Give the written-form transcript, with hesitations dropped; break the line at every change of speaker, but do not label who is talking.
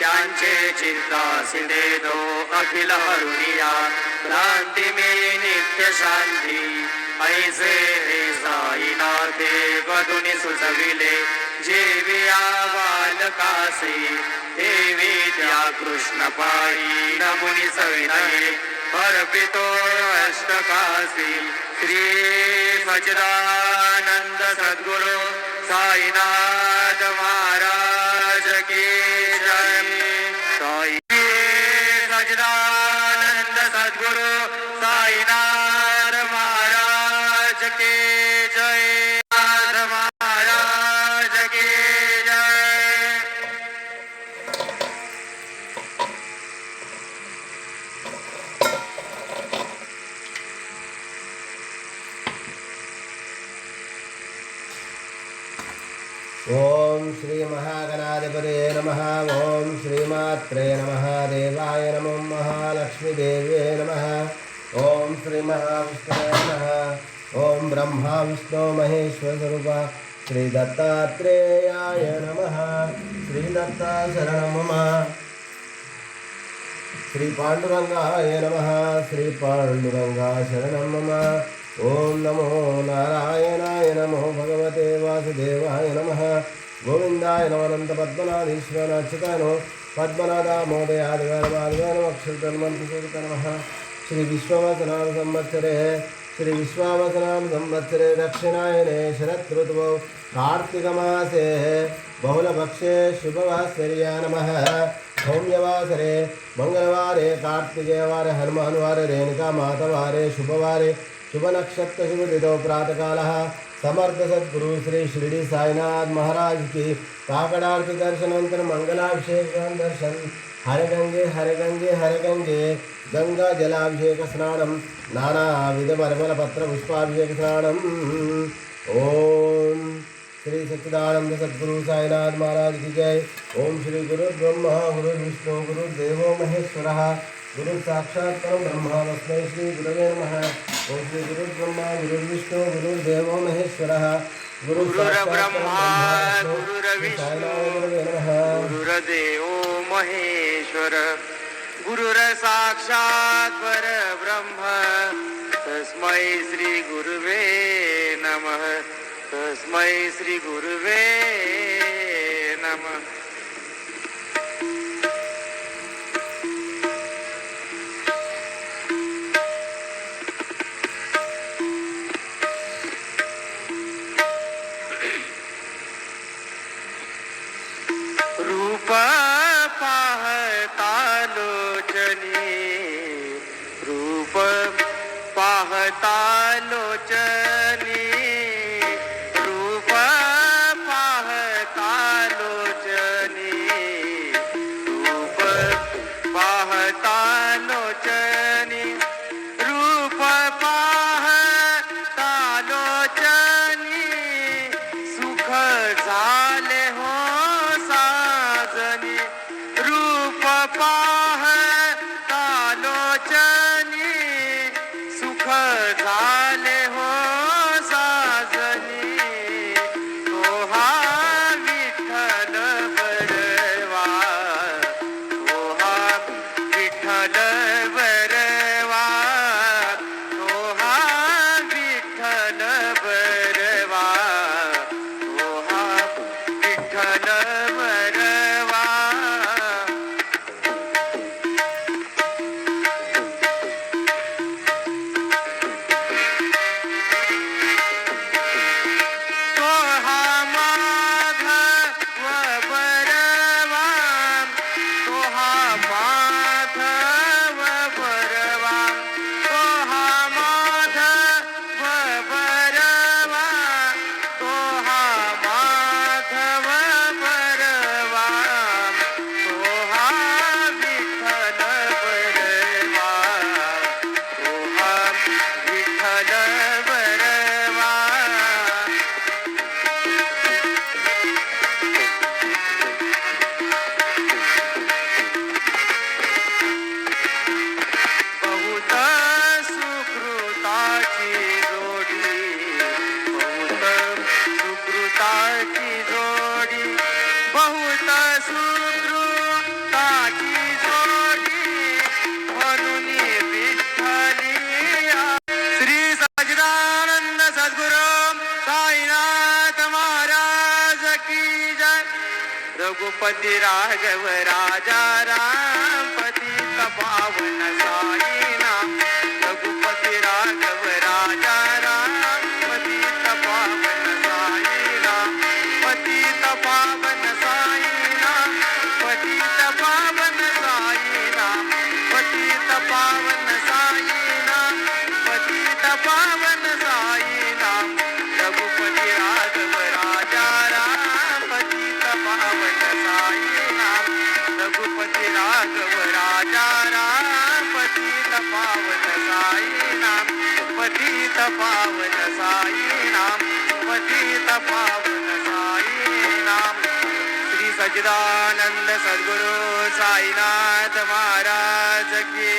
त्यांचे चिंता सिदे दो अखिल हरुनिया क्रांती में नित्य शांती ऐसे हे साईनाथे वधुनी सुचविले जेविया बालकासे देवी त्या कृष्ण पायी नमुनी सविनये अर्पितो अष्टकासी श्री सच्चिदानंद सद्गुरु साईनाथ महाराज की जय। साई सच्चिदानंद सद्गुरु साईनाथ महाराज की जय। महाराज की जय।
ओम श्री महागणाधिपते नमः। ओम श्रीमात्रे नमः। देवाय नमो महालक्ष्मी देव्ये नमः। ओम श्री महाविष्णवे नमः। ओम ब्रह्मा विष्णु महेश्वर स्वरूप श्री दत्तात्रेयाय नमः। श्री दत्ता शरणं मम। श्री पांडुरंगाय नमः। श्री पांडुरंगा शरणं मम। ओम नमो नारायणाय नमो भगवते वासुदेवाय नमः। गोविंदाय नमो अनंत पद्मनाभीश्वर अच्युतानो पद्मनादामोदयादिवारवादिवारमक्षरमन्त्रसूरित नमः। श्री विश्ववसनाम संवत्सरे श्री विश्वावसनाम संवत्सरे दक्षिणायने शरत् ऋतुवो कार्तिकमासे बहुलपक्षे शुभवासर्या नमः। सौम्यवासरे मंगलवारे कार्तिकेयवारे हनुमानवारे रेणुका मातवारे शुभवारे शुभ नक्षत्र शुभ तिथौ प्रातः कालः। समर्थ सद्गुरु श्री शिरडी साईनाथ महाराज की काकडारती दर्शनानंतर मंगलाभिषेक दर्शन। हरे गंगे हरे गंगे हरे गंगे गंगा जलाभिषेक स्नानम नानाविध परिमल पत्र पुष्पाभिषेक स्नानम। ओम श्री सच्चिदानंद सद्गुरु साईनाथ महाराज की जय। ओम श्री गुरु ब्रह्मा गुरु विष्णु गुरु देवो महेश्वरः गुरु साक्षात् परम ब्रह्म तस्मै श्री गुरवे नमः। ओम श्री गुरु ब्रह्मा गुरु विष्णु गुरु देवो महेश्वरः गुरु
ब्रह्मा गुरुर्विष्णु गुरुर्देवो महेश्वर गुरुर साक्षात् परब्रह्म तस्मै श्री गुरुवे नमः। तस्मै श्री गुरुवे नमः। रूप पाहता लोचनी रूप पाहता लोचनी रूप पाहता लोचनी रूप पाहता लोचनी रूप पाहता लोचनी सुख झाले हो रूप पाहता लोचनी सुख झाले रघुपती राघव राजा राम पतित पावन साईनाम रघुपती राघव राजा राम पतित पावन साईनाम पतित पावन साईनाम पतित पावन साईनाम पतित पावन साईनाम पतित पावन साईनाम रघुपती राघव राजा राम पतित पावन साईनाम रघुपती राघव राजा राम पतित पावन साईनाम पतित पावन साईनाम पतित पावन साईनाम श्री सच्चिदानंद सद्गुरु साईनाथ महाराज की